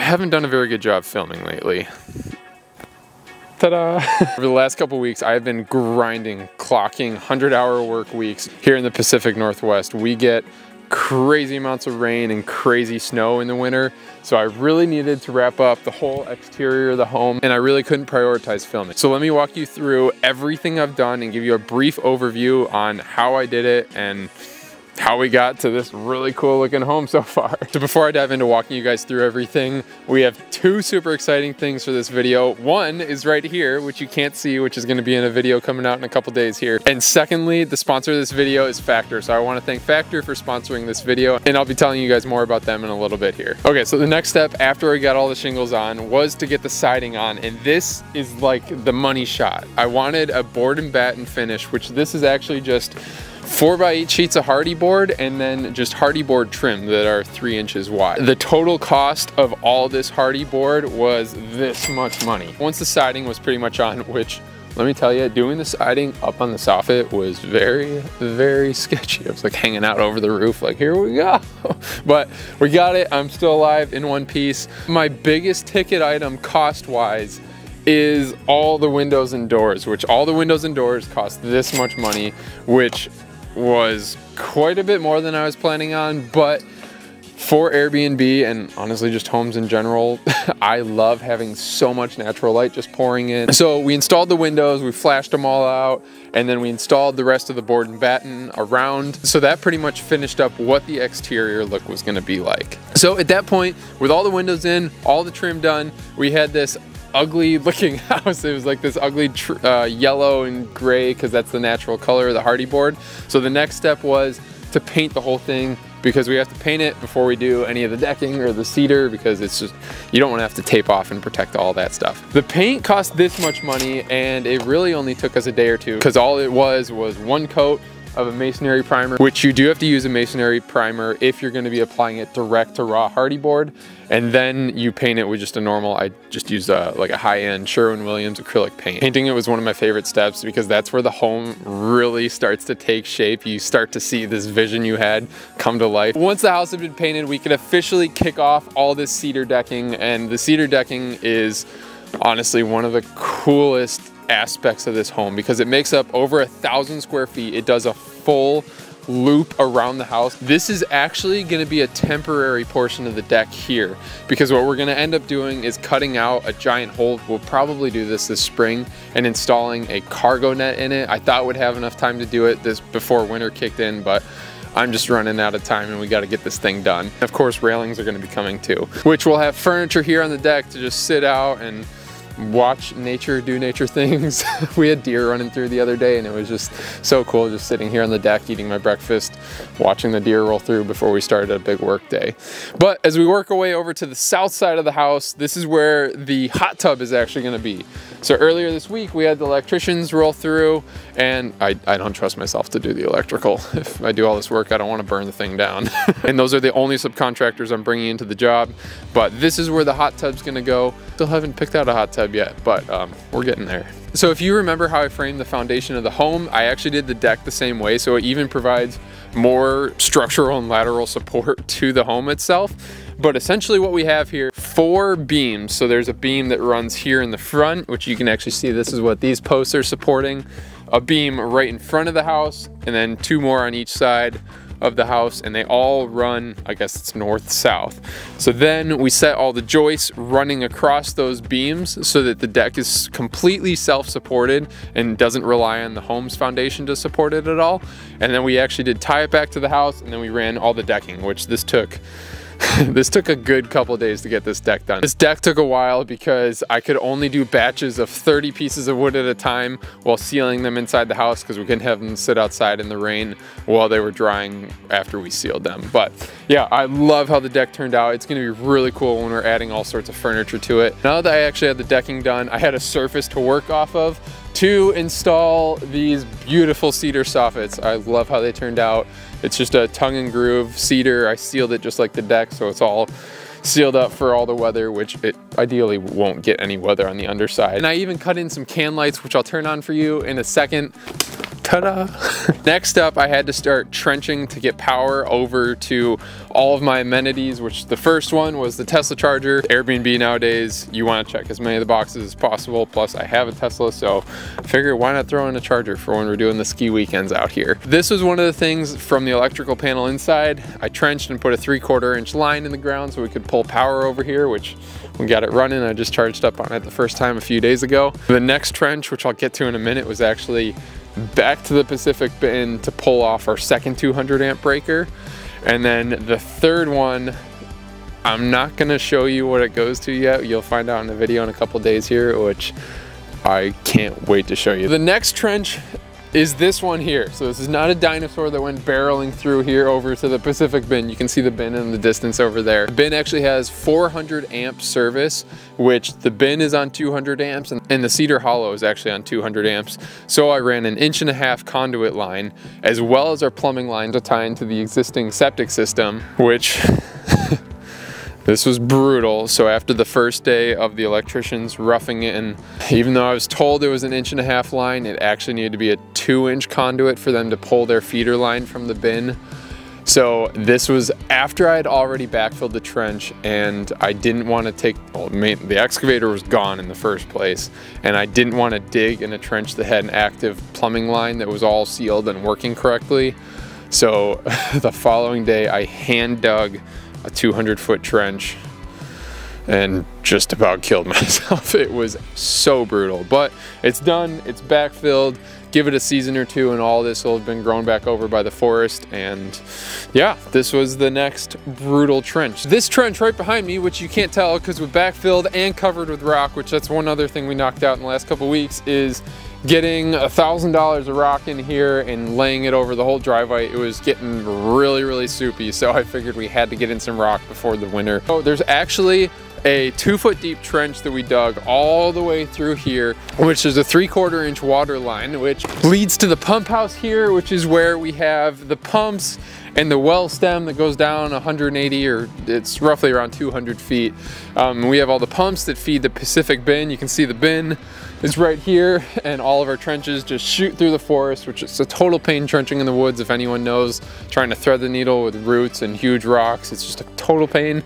haven't done a very good job filming lately. Ta-da! Over the last couple weeks, I've been grinding, clocking 100-hour work weeks here in the Pacific Northwest. We get crazy amounts of rain and crazy snow in the winter, so I really needed to wrap up the whole exterior of the home, and I really couldn't prioritize filming. So let me walk you through everything I've done and give you a brief overview on how I did it and how we got to this really cool looking home so far. So before I dive into walking you guys through everything, we have two super exciting things for this video. One is right here, which you can't see, which is gonna be in a video coming out in a couple days here. And secondly, the sponsor of this video is Factor. So I wanna thank Factor for sponsoring this video, and I'll be telling you guys more about them in a little bit here. Okay, so the next step after we got all the shingles on was to get the siding on, and this is like the money shot. I wanted a board and batten finish, which this is actually just 4x8 sheets of hardy board and then just hardy board trim that are 3 inches wide. The total cost of all this hardy board was this much money. Once the siding was pretty much on, which let me tell you, doing the siding up on the soffit was very, very sketchy. I was like hanging out over the roof like, here we go. But we got it, I'm still alive in one piece. My biggest ticket item cost-wise is all the windows and doors, which all the windows and doors cost this much money, which was quite a bit more than I was planning on, but for Airbnb and honestly just homes in general, I love having so much natural light just pouring in. So we installed the windows, we flashed them all out, and then we installed the rest of the board and batten around. So that pretty much finished up what the exterior look was gonna be like. So at that point, with all the windows in, all the trim done, we had this ugly looking house. It was like this ugly yellow and gray because that's the natural color of the hardy board. So the next step was to paint the whole thing, because we have to paint it before we do any of the decking or the cedar, because it's just, you don't want to have to tape off and protect all that stuff. The paint cost this much money, and it really only took us a day or two, because all it was one coat of a masonry primer, which you do have to use a masonry primer if you're going to be applying it direct to raw hardy board, and then you paint it with just a normal, I just used like a high-end Sherwin-Williams acrylic paint. Painting it was one of my favorite steps, because that's where the home really starts to take shape. You start to see this vision you had come to life. Once the house had been painted, we could officially kick off all this cedar decking, and the cedar decking is honestly one of the coolest aspects of this home, because it makes up over 1,000 square feet. It does a full loop around the house. This is actually going to be a temporary portion of the deck here, because what we're going to end up doing is cutting out a giant hole. We'll probably do this spring and installing a cargo net in it. I thought we'd have enough time to do it this before winter kicked in, but I'm just running out of time and we got to get this thing done. Of course, railings are going to be coming too, which we'll have furniture here on the deck to just sit out and watch nature do nature things. We had deer running through the other day, and it was just so cool just sitting here on the deck eating my breakfast, watching the deer roll through before we started a big work day. But as we work our way over to the south side of the house, this is where the hot tub is actually going to be. So earlier this week we had the electricians roll through, and I don't trust myself to do the electrical. If I do all this work, I don't want to burn the thing down. And those are the only subcontractors I'm bringing into the job. But this is where the hot tub's going to go. Still haven't picked out a hot tub yet, but we're getting there. So if you remember how I framed the foundation of the home, I actually did the deck the same way, so it even provides more structural and lateral support to the home itself. But essentially what we have here, 4 beams. So there's a beam that runs here in the front, which you can actually see, this is what these posts are supporting. A beam right in front of the house, and then 2 more on each side of the house, and they all run, I guess it's north-south. So then we set all the joists running across those beams so that the deck is completely self-supported and doesn't rely on the home's foundation to support it at all. And then we actually did tie it back to the house, and then we ran all the decking, which this took this took a good couple of days to get this deck done. This deck took a while because I could only do batches of 30 pieces of wood at a time while sealing them inside the house, because we couldn't have them sit outside in the rain while they were drying after we sealed them. But yeah, I love how the deck turned out. It's going to be really cool when we're adding all sorts of furniture to it. Now that I actually had the decking done, I had a surface to work off of to install these beautiful cedar soffits. I love how they turned out. It's just a tongue and groove cedar. I sealed it just like the deck, so it's all sealed up for all the weather, which it ideally won't get any weather on the underside. And I even cut in some can lights, which I'll turn on for you in a second, Ta-da! Next up, I had to start trenching to get power over to all of my amenities, which the first one was the Tesla charger. Airbnb nowadays, you want to check as many of the boxes as possible. Plus, I have a Tesla, so I figured why not throw in a charger for when we're doing the ski weekends out here. This was one of the things from the electrical panel inside. I trenched and put a 3/4 inch line in the ground so we could pull power over here, which we got it running. I just charged up on it the first time a few days ago. The next trench, which I'll get to in a minute, was actually back to the Pacific bin to pull off our second 200 amp breaker. And then the third one, I'm not gonna show you what it goes to yet. You'll find out in the video in a couple days here, which I can't wait to show you. The next trench is this one here. So this is not a dinosaur that went barreling through here over to the Pacific bin. You can see the bin in the distance over there. The bin actually has 400 amp service, which the bin is on 200 amps and the Cedar Hollow is actually on 200 amps. So I ran an 1.5 inch conduit line as well as our plumbing line to tie into the existing septic system, which this was brutal. So after the first day of the electricians roughing it, and even though I was told it was an 1.5 inch line, it actually needed to be a 2-inch conduit for them to pull their feeder line from the bin. So this was after I had already backfilled the trench, and I didn't want to take, well, the excavator was gone in the first place, and I didn't want to dig in a trench that had an active plumbing line that was all sealed and working correctly. So the following day I hand dug a 200-foot trench and just about killed myself. It was so brutal, but it's done, it's backfilled. Give it a season or two and all this will have been grown back over by the forest. And yeah, this was the next brutal trench. This trench right behind me, which you can't tell because we're backfilled and covered with rock, which that's one other thing we knocked out in the last couple weeks, is getting $1,000 of rock in here and laying it over the whole driveway. It was getting really soupy, so I figured we had to get in some rock before the winter. Oh, there's actually a 2-foot deep trench that we dug all the way through here, which is a 3/4 inch water line, which leads to the pump house here, which is where we have the pumps and the well stem that goes down 180, or it's roughly around 200 feet. We have all the pumps that feed the Pacific bin. You can see the bin is right here, and all of our trenches just shoot through the forest, which is a total pain trenching in the woods. If anyone knows, trying to thread the needle with roots and huge rocks, it's just a total pain.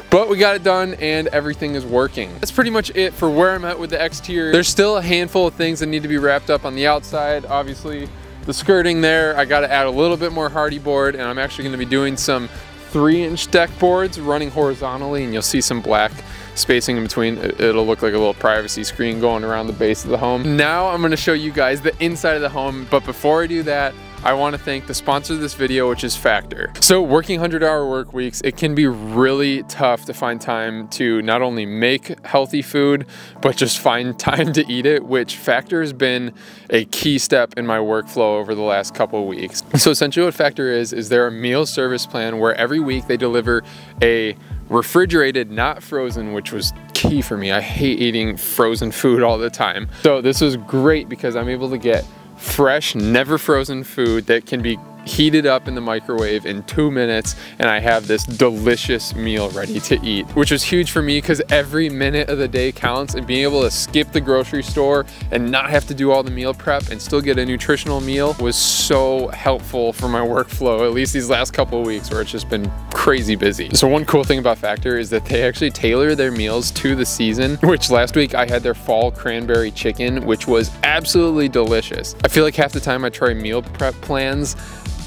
But we got it done and everything is working. That's pretty much it for where I'm at with the exterior. There's still a handful of things that need to be wrapped up on the outside. Obviously, the skirting there, I gotta add a little bit more hardy board, and I'm actually gonna be doing some 3-inch deck boards running horizontally, and you'll see some black spacing in between. It'll look like a little privacy screen going around the base of the home. Now I'm gonna show you guys the inside of the home, but before I do that, I want to thank the sponsor of this video, which is Factor. So working 100-hour work weeks, it can be really tough to find time to not only make healthy food, but just find time to eat it, which Factor has been a key step in my workflow over the last couple of weeks. So essentially what Factor is they're a meal service plan where every week they deliver a refrigerated, not frozen, which was key for me. I hate eating frozen food all the time. So this was great because I'm able to get fresh, never frozen food that can be heated up in the microwave in 2 minutes, and I have this delicious meal ready to eat, which was huge for me because every minute of the day counts, and being able to skip the grocery store and not have to do all the meal prep and still get a nutritional meal was so helpful for my workflow, at least these last couple of weeks where it's just been crazy busy. So one cool thing about Factor is that they actually tailor their meals to the season, which last week I had their fall cranberry chicken, which was absolutely delicious. I feel like half the time I try meal prep plans,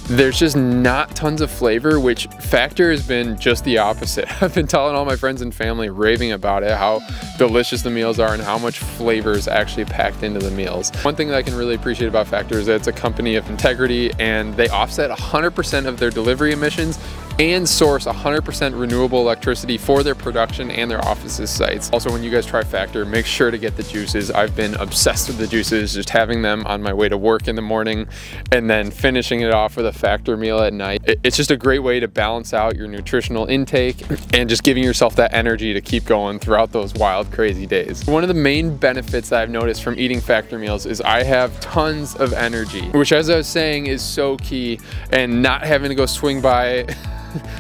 there's just not tons of flavor, which Factor has been just the opposite. I've been telling all my friends and family, raving about it, how delicious the meals are and how much flavor is actually packed into the meals. One thing that I can really appreciate about Factor is that it's a company of integrity, and they offset 100% of their delivery emissions and source 100% renewable electricity for their production and their offices sites. Also, when you guys try Factor, make sure to get the juices. I've been obsessed with the juices, just having them on my way to work in the morning and then finishing it off with a Factor meal at night. It's just a great way to balance out your nutritional intake and just giving yourself that energy to keep going throughout those wild, crazy days. One of the main benefits that I've noticed from eating Factor meals is I have tons of energy, which, as I was saying, is so key, and not having to go swing by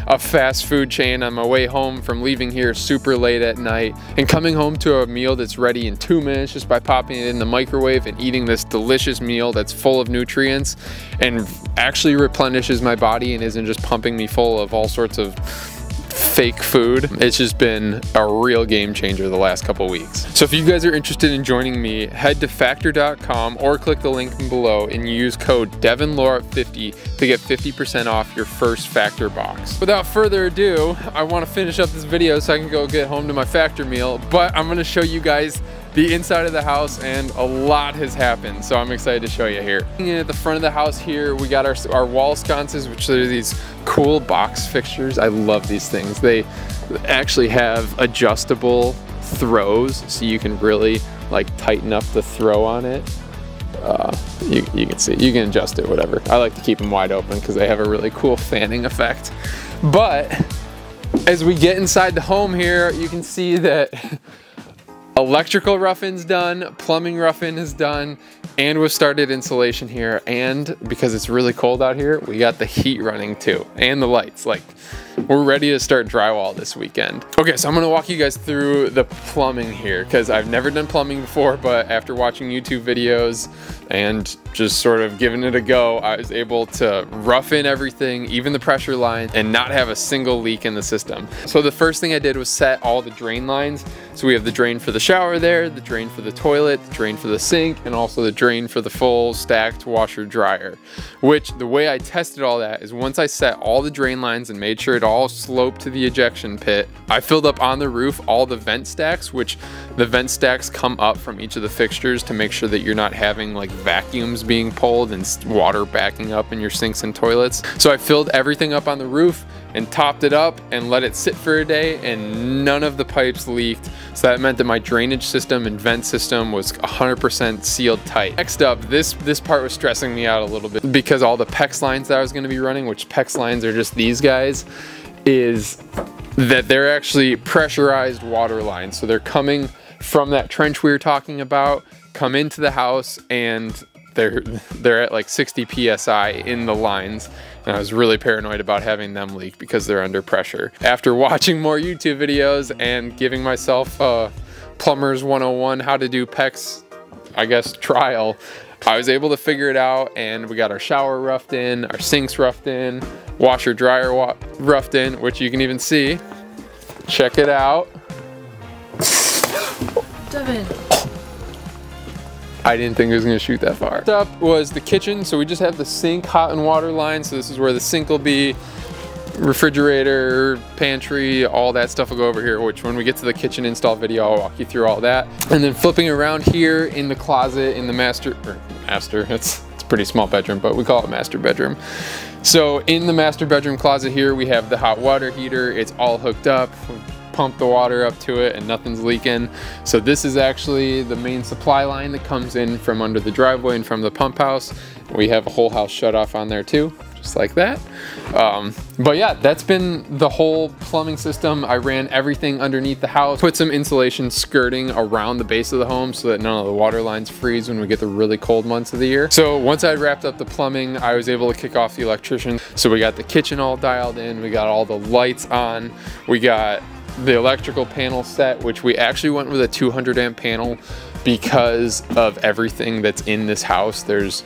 a fast food chain on my way home from leaving here super late at night and coming home to a meal that's ready in 2 minutes just by popping it in the microwave and eating this delicious meal that's full of nutrients and actually replenishes my body and isn't just pumping me full of all sorts of fake food. It's just been a real game changer the last couple weeks. So if you guys are interested in joining me, head to factor.com or click the link below and use code DevinLaura50 to get 50% off your first Factor box. Without further ado, I want to finish up this video so I can go get home to my Factor meal, but I'm going to show you guys the inside of the house, and a lot has happened, so I'm excited to show you here. At the front of the house here, we got our wall sconces, which are these cool box fixtures. I love these things. They actually have adjustable throws, so you can really like tighten up the throw on it. You can see, you can adjust it, whatever. I like to keep them wide open because they have a really cool fanning effect. But as we get inside the home here, you can see that electrical roughing's done, plumbing roughing is done, and we've started insulation here. And because it's really cold out here, we got the heat running too, and the lights. Like, we're ready to start drywall this weekend. Okay, so I'm gonna walk you guys through the plumbing here because I've never done plumbing before, but after watching YouTube videos and just sort of giving it a go, I was able to rough in everything, even the pressure line, and not have a single leak in the system. So the first thing I did was set all the drain lines. So we have the drain for the shower there, the drain for the toilet, the drain for the sink, and also the drain for the full stacked washer dryer. Which, the way I tested all that is once I set all the drain lines and made sure it all sloped to the ejection pit, I filled up on the roof all the vent stacks, which the vent stacks come up from each of the fixtures to make sure that you're not having like vacuums being pulled and water backing up in your sinks and toilets. So I filled everything up on the roof and topped it up and let it sit for a day, and none of the pipes leaked. So that meant that my drainage system and vent system was 100% sealed tight. Next up, this part was stressing me out a little bit because all the PEX lines that I was gonna be running, which PEX lines are just these guys, is that they're actually pressurized water lines. So they're coming from that trench we were talking about, come into the house, and they're at like 60 PSI in the lines. And I was really paranoid about having them leak because they're under pressure. After watching more YouTube videos and giving myself a Plumbers 101 how to do PEX, I guess, trial, I was able to figure it out, and we got our shower roughed in, our sinks roughed in, washer dryer roughed in, which you can even see. Check it out. Devin. I didn't think it was gonna shoot that far. Next up was the kitchen. So we just have the sink, hot and water line. So this is where the sink will be, refrigerator, pantry, all that stuff will go over here, which when we get to the kitchen install video, I'll walk you through all that. And then flipping around here in the closet, in the master, it's a pretty small bedroom, but we call it master bedroom. So in the master bedroom closet here, we have the hot water heater. It's all hooked up. Pump the water up to it and nothing's leaking. So this is actually the main supply line that comes in from under the driveway and from the pump house. We have a whole house shut off on there too, just like that. But yeah, that's been the whole plumbing system. I ran everything underneath the house, put some insulation skirting around the base of the home so that none of the water lines freeze when we get the really cold months of the year. So once I wrapped up the plumbing, I was able to kick off the electrician. So we got the kitchen all dialed in, we got all the lights on, we got the electrical panel set, which we actually went with a 200 amp panel because of everything that's in this house. There's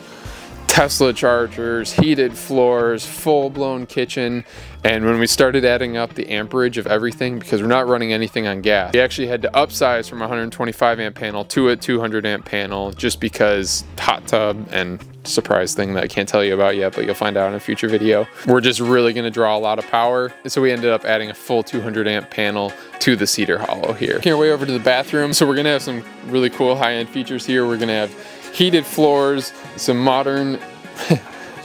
Tesla chargers, heated floors, full-blown kitchen. And when we started adding up the amperage of everything, because we're not running anything on gas, we actually had to upsize from a 125 amp panel to a 200 amp panel just because hot tub and surprise thing that I can't tell you about yet, but you'll find out in a future video. We're just really gonna draw a lot of power. So we ended up adding a full 200 amp panel to the Cedar Hollow here. Making our way over to the bathroom. So we're gonna have some really cool high-end features here. We're gonna have heated floors, some modern,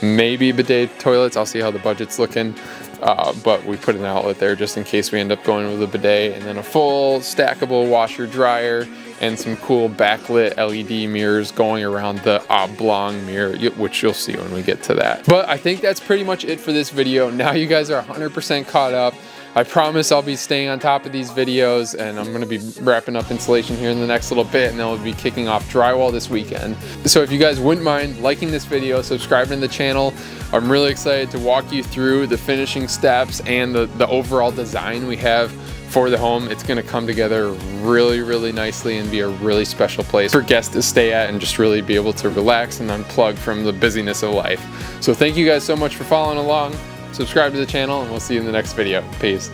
maybe bidet toilets. I'll see how the budget's looking. But we put an outlet there just in case we end up going with a bidet, and then a full stackable washer dryer and some cool backlit LED mirrors going around the oblong mirror, which you'll see when we get to that. But I think that's pretty much it for this video. Now you guys are 100% caught up. I promise I'll be staying on top of these videos, and I'm gonna be wrapping up installation here in the next little bit, and then we'll be kicking off drywall this weekend. So if you guys wouldn't mind liking this video, subscribing to the channel, I'm really excited to walk you through the finishing steps and the overall design we have for the home. It's gonna come together really, really nicely and be a really special place for guests to stay at and just really be able to relax and unplug from the busyness of life. So thank you guys so much for following along. Subscribe to the channel, and we'll see you in the next video. Peace.